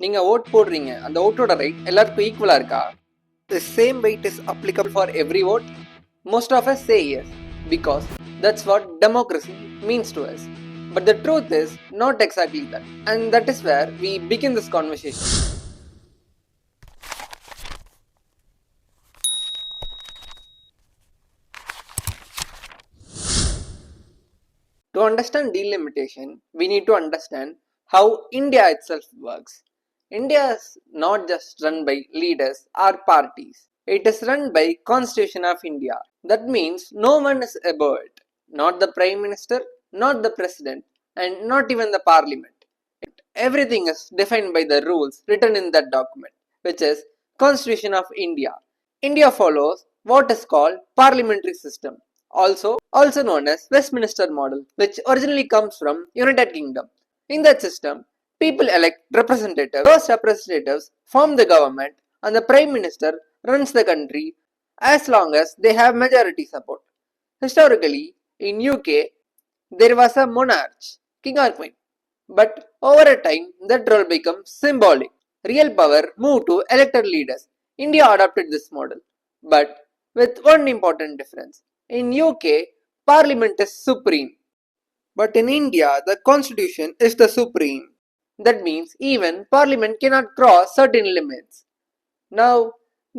நீங்க ஓட் போடுறீங்க, அந்த ஓட்டோட ரைட் எல்லாருக்கும் ஈக்குவலா இருக்கா? The same weight is applicable for every vote? Most of us say yes, because that's what democracy means to us. But the truth is not exactly that, and that is where we begin this conversation. To understand delimitation, we need to understand how India itself works. India is not just run by leaders or parties. It is run by Constitution of India. That means no one is above it. Not the Prime Minister, not the President, and not even the Parliament. Everything is defined by the rules written in that document, which is Constitution of India. India follows what is called parliamentary system, also known as Westminster model, which originally comes from United Kingdom. In that system, people elect representatives. Those representatives form the government, and the Prime Minister runs the country as long as they have majority support. Historically, in UK, there was a monarch, king or queen. But over a time, that role becomes symbolic. Real power moved to elected leaders. India adopted this model, but with one important difference. In UK, Parliament is supreme, but in India, the Constitution is the supreme. That means even Parliament cannot cross certain limits. Now,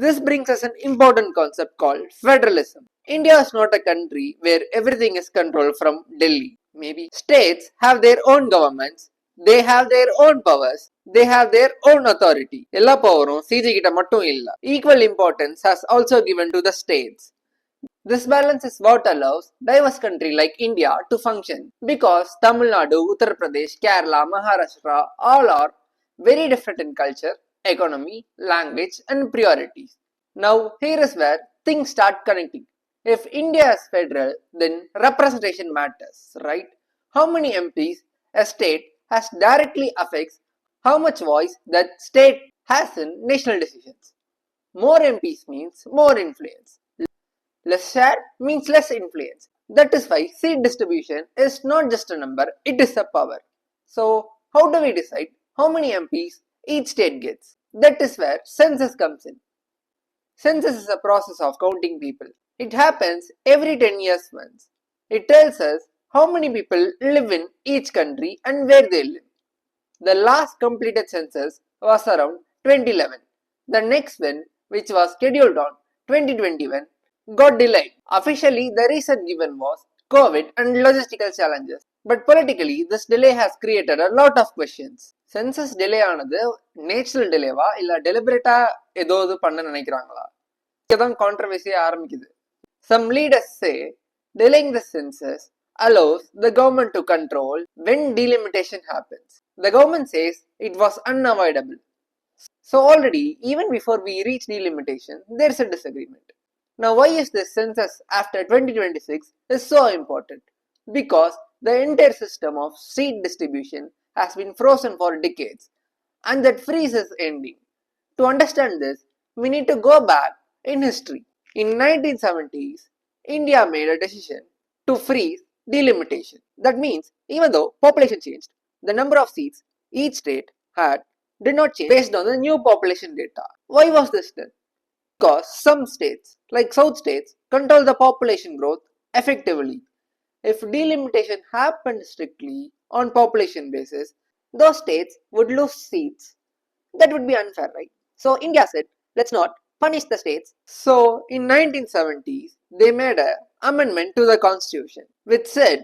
this brings us an important concept called federalism. India is not a country where everything is controlled from Delhi. Maybe states have their own governments, they have their own powers, they have their own authority. எல்லா பவரும் CG கிட்ட மட்டும் இல்ல. Equal importance has also given to the states. This balance is what allows diverse country like India to function, because Tamil Nadu, Uttar Pradesh, Kerala, Maharashtra all are very different in culture, economy, language and priorities. Now here is where things start connecting. If India is federal, then representation matters, right? How many MPs a state has directly affects how much voice that state has in national decisions. More MPs means more influence. Less share means less influence. That is why seat distribution is not just a number, it is a power. So, how do we decide how many MPs each state gets? That is where census comes in. Census is a process of counting people. It happens every 10 years once. It tells us how many people live in each country and where they live. The last completed census was around 2011. The next one, which was scheduled on 2021, got delayed. Officially, the reason given was COVID and logistical challenges. But politically, this delay has created a lot of questions. Census delay ஆனது natural டிலேவா இல்ல டெலிபரேட்டா ஏதோ பண்ண நினைக்கிறாங்களா? இதுதான் கான்ட்ரவர்சியா ஆரம்பிக்குது. Some leaders say delaying the census allows the government to control when delimitation happens. The government says it was unavoidable. So already, even before we reach delimitation, there is a disagreement. Now why is this census after 2026 is so important? Because the entire system of seat distribution has been frozen for decades, and that freeze is ending. To understand this, we need to go back in history. In 1970s, India made a decision to freeze delimitation. That means even though population changed, the number of seats each state had did not change based on the new population data. Why was this done? Because some states, like South states, control the population growth effectively. If delimitation happened strictly on population basis, those states would lose seats. That would be unfair, right? So India said, let's not punish the states. So in 1970s, they made an amendment to the constitution which said,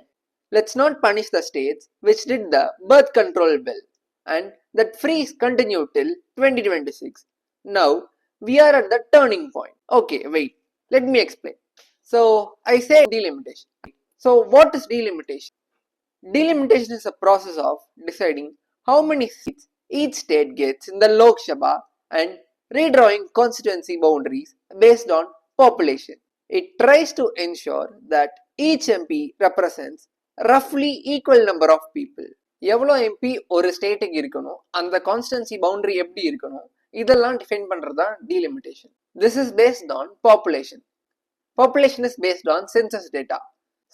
let's not punish the states which did the birth control bill, and that freeze continued till 2026. Now we are at the turning point. Okay, wait, let me explain. So I say delimitation. So what is delimitation? Delimitation is a process of deciding how many seats each state gets in the Lok Sabha and redrawing constituency boundaries based on population. It tries to ensure that each MP represents roughly equal number of people. எவ்வளோ MP ஒரு ஸ்டேட்டுக்கு இருக்கணும், அந்த constancy boundary எப்படி இருக்கணும், இதெல்லாம் define பண்றது தான் delimitation. This is based on population. Population is based on census data.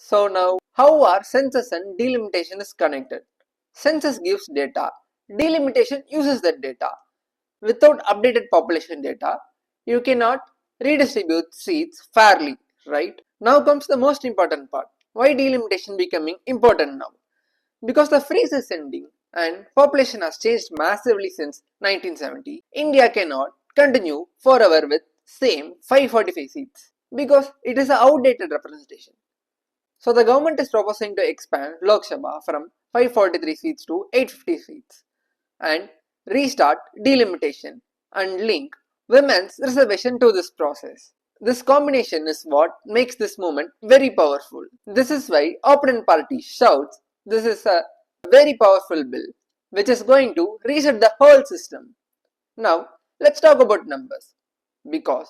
So now, how are census and delimitation is connected? Census gives data Delimitation uses that data. Without updated population data, you cannot redistribute seats fairly, right? Now comes the most important part. Why delimitation becoming important now? Because the freeze is ending and population has changed massively since 1970, India cannot continue forever with same 545 seats because it is an outdated representation. So the government is proposing to expand Lok Sabha from 543 seats to 850 seats and restart delimitation and link women's reservation to this process. This combination is what makes this movement very powerful. This is why opponent party shouts this is a very powerful bill which is going to reset the whole system. Now let's talk about numbers because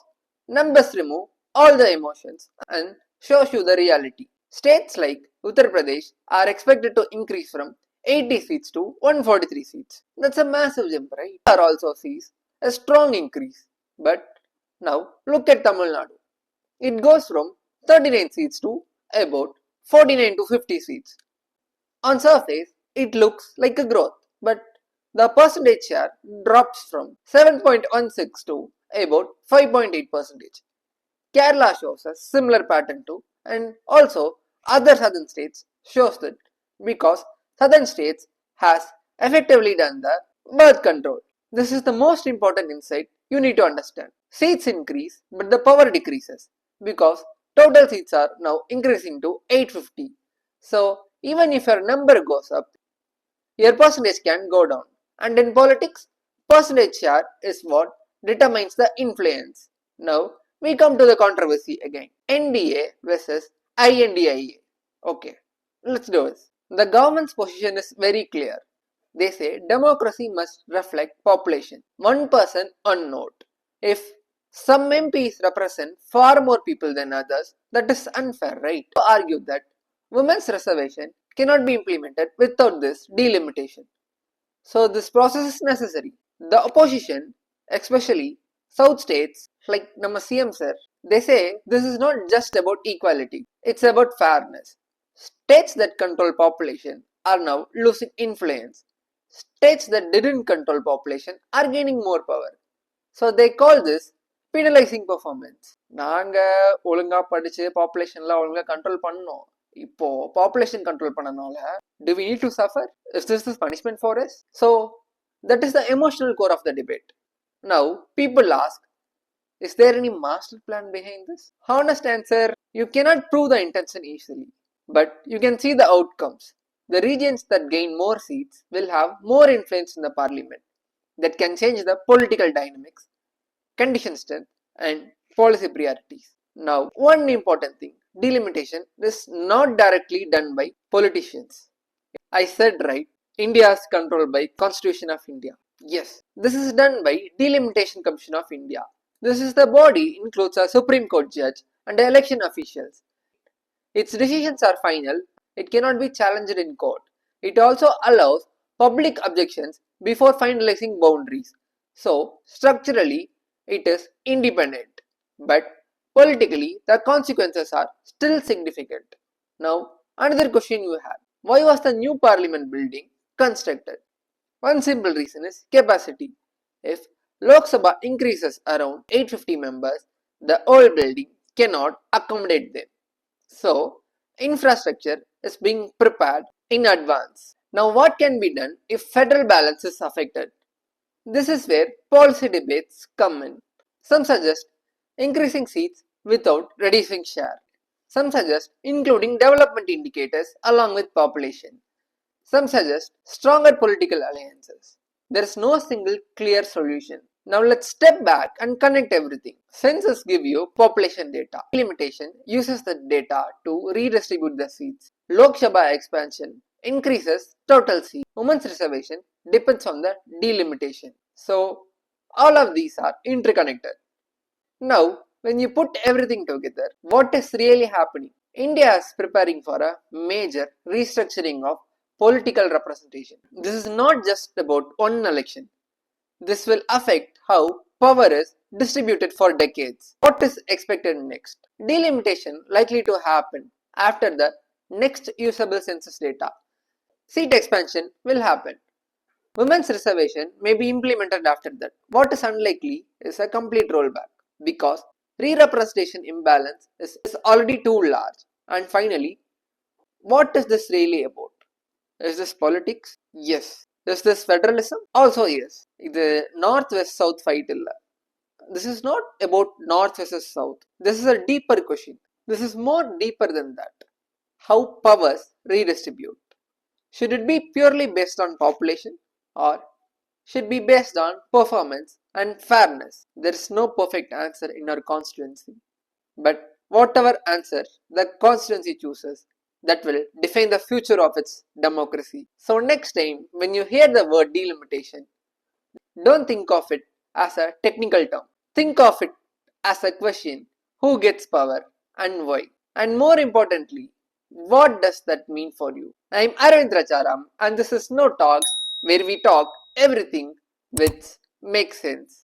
numbers remove all the emotions and shows you the reality. States like Uttar Pradesh are expected to increase from 80 seats to 143 seats. That's a massive jump, right? Bihar also sees a strong increase. But now look at Tamil Nadu. It goes from 39 seats to about 49 to 50 seats. On surface, it looks like a growth, but the percentage share drops from 7.16 to about 5.8%. Kerala shows a similar pattern too, and also other southern states shows that because southern states has effectively done the birth control. This is the most important insight you need to understand. Seats increase, but the power decreases because total seats are now increasing to 850. So even if your number goes up, your percentage can go down. And in politics, percentage share is what determines the influence. Now we come to the controversy again. NDA versus INDIA. Okay, let's do this. The government's position is very clear. They say democracy must reflect population. One person, one note. If some MPs represent far more people than others, that is unfair, right? To argue that women's reservation cannot be implemented without this delimitation. So this process is necessary. The opposition, especially South states like Nama CM sir, they say this is not just about equality, it's about fairness. States that control population are now losing influence. States that didn't control population are gaining more power. So they call this penalizing performance. நாங்க ஒழுங்கா படிச்சு பாப்புலேஷன்ல ஒழுங்கா control பண்ணோம். இப்போ population control பண்ணனால do we need to suffer? Is this punishment for us? So that is the emotional core of the debate. Now people ask, is there any master plan behind this? Honest answer, you cannot prove the intention easily, but you can see the outcomes. The regions that gain more seats will have more influence in the parliament that can change the political dynamics, condition strength, and policy priorities. Now, one important thing, delimitation is not directly done by politicians. I said right, India is controlled by Constitution of India. Yes, this is done by Delimitation Commission of India. This is the body includes a Supreme Court judge and election officials. Its decisions are final, it cannot be challenged in court. It also allows public objections before finalizing boundaries. So, structurally, it is independent. But politically, the consequences are still significant. Now, another question you have. Why was the new parliament building constructed? One simple reason is capacity. If Lok Sabha increases around 850 members, the old building cannot accommodate them. So, infrastructure is being prepared in advance. Now, what can be done if federal balance is affected? This is where policy debates come in. Some suggest increasing seats without reducing share. Some suggest including development indicators along with population. Some suggest stronger political alliances. There is no single clear solution. Now let's step back and connect everything. Census give you population data. Delimitation uses the data to redistribute the seats. Lok Sabha expansion increases total seats. Women's reservation depends on the delimitation. So all of these are interconnected. Now when you put everything together, what is really happening? India is preparing for a major restructuring of political representation. This is not just about one election. This will affect how power is distributed for decades. What is expected next? Delimitation likely to happen after the next usable census data. Seat expansion will happen. Women's reservation may be implemented after that. What is unlikely is a complete rollback because re-representation imbalance is already too large. And finally, what is this really about? Is this politics? Yes. Is this federalism? Also yes. இது north west south fight இல்ல. This is not about north versus south. This is a deeper question. This is more deeper than that. How powers redistribute. Should it be purely based on population or should be based on performance and fairness? There is no perfect answer in our constituency. But whatever answer the constituency chooses, that will define the future of its democracy. So next time when you hear the word delimitation, don't think of it as a technical term. Think of it as a question: who gets power and why? And more importantly, what does that mean for you? I'm Arvind Rajaram and this is Knowtoks, where we talk everything which makes sense.